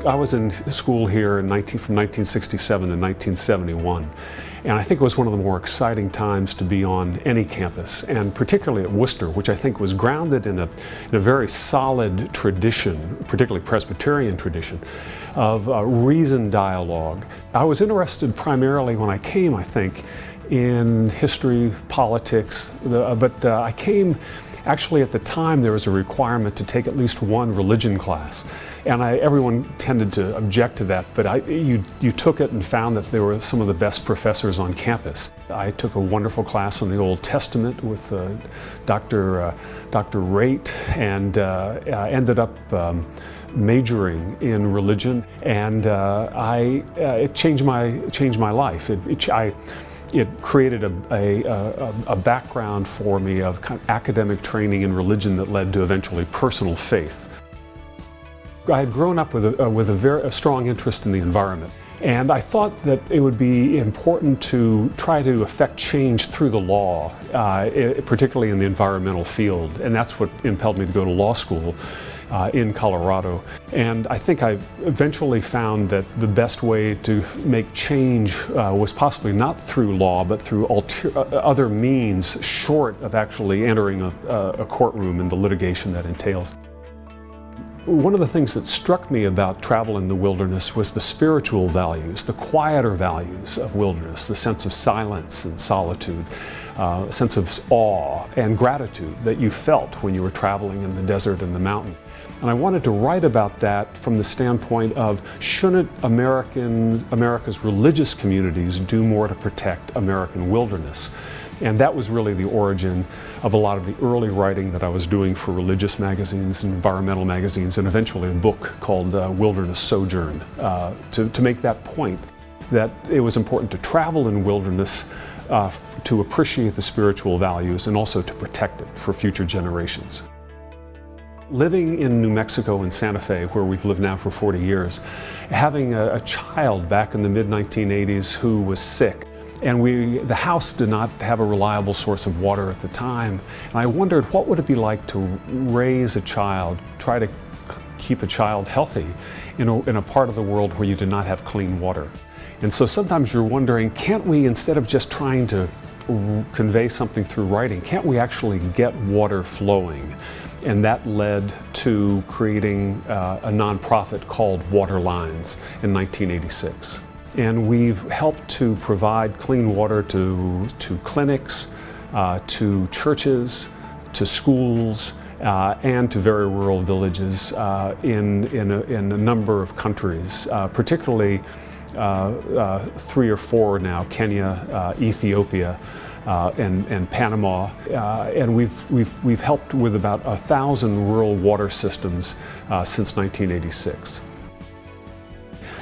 I was in school here from 1967 to 1971, and I think it was one of the more exciting times to be on any campus, and particularly at Worcester, which I think was grounded in a very solid tradition, particularly Presbyterian tradition, of reasoned dialogue. I was interested primarily when I came, I think, in history, politics, but I came actually at the time there was a requirement to take at least one religion class. And everyone tended to object to that, but you took it and found that there were some of the best professors on campus. I took a wonderful class on the Old Testament with Dr. Raitt, and ended up majoring in religion, and it changed my life. It created a background for me of kind of academic training in religion that led to eventually personal faith. I had grown up with a strong interest in the environment, and I thought that it would be important to try to affect change through the law, particularly in the environmental field, and that's what impelled me to go to law school in Colorado. And I think I eventually found that the best way to make change was possibly not through law, but through other means short of actually entering a courtroom and the litigation that entails. One of the things that struck me about travel in the wilderness was the spiritual values, the quieter values of wilderness, the sense of silence and solitude, a sense of awe and gratitude that you felt when you were traveling in the desert and the mountain. And I wanted to write about that from the standpoint of, shouldn't America's religious communities do more to protect American wilderness? And that was really the origin of a lot of the early writing that I was doing for religious magazines and environmental magazines, and eventually a book called Wilderness Sojourn, to make that point that it was important to travel in wilderness to appreciate the spiritual values and also to protect it for future generations. Living in New Mexico and Santa Fe, where we've lived now for 40 years, having a child back in the mid-1980s who was sick, and the house did not have a reliable source of water at the time, and I wondered what would it be like to raise a child, try to keep a child healthy in a part of the world where you did not have clean water. And so sometimes you're wondering, can't we, instead of just trying to convey something through writing, can't we actually get water flowing? And that led to creating a nonprofit called Water Lines in 1986. And we've helped to provide clean water to clinics, to churches, to schools, and to very rural villages in a number of countries, particularly 3 or 4 now: Kenya, Ethiopia, and Panama, and we've helped with about 1,000 rural water systems since 1986.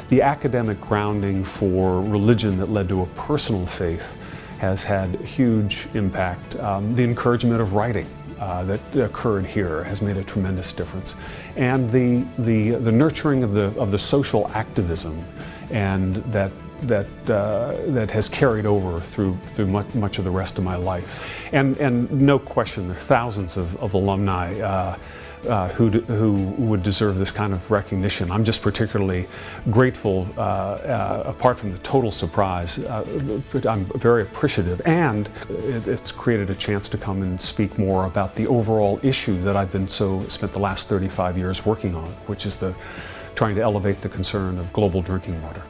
The academic grounding for religion that led to a personal faith has had huge impact. The encouragement of writing that occurred here has made a tremendous difference, and the nurturing of the social activism, and that has carried over through much of the rest of my life. And no question, there are thousands of alumni who would deserve this kind of recognition. I'm just particularly grateful, apart from the total surprise, but I'm very appreciative, and it's created a chance to come and speak more about the overall issue that I've spent the last 35 years working on, which is trying to elevate the concern of global drinking water.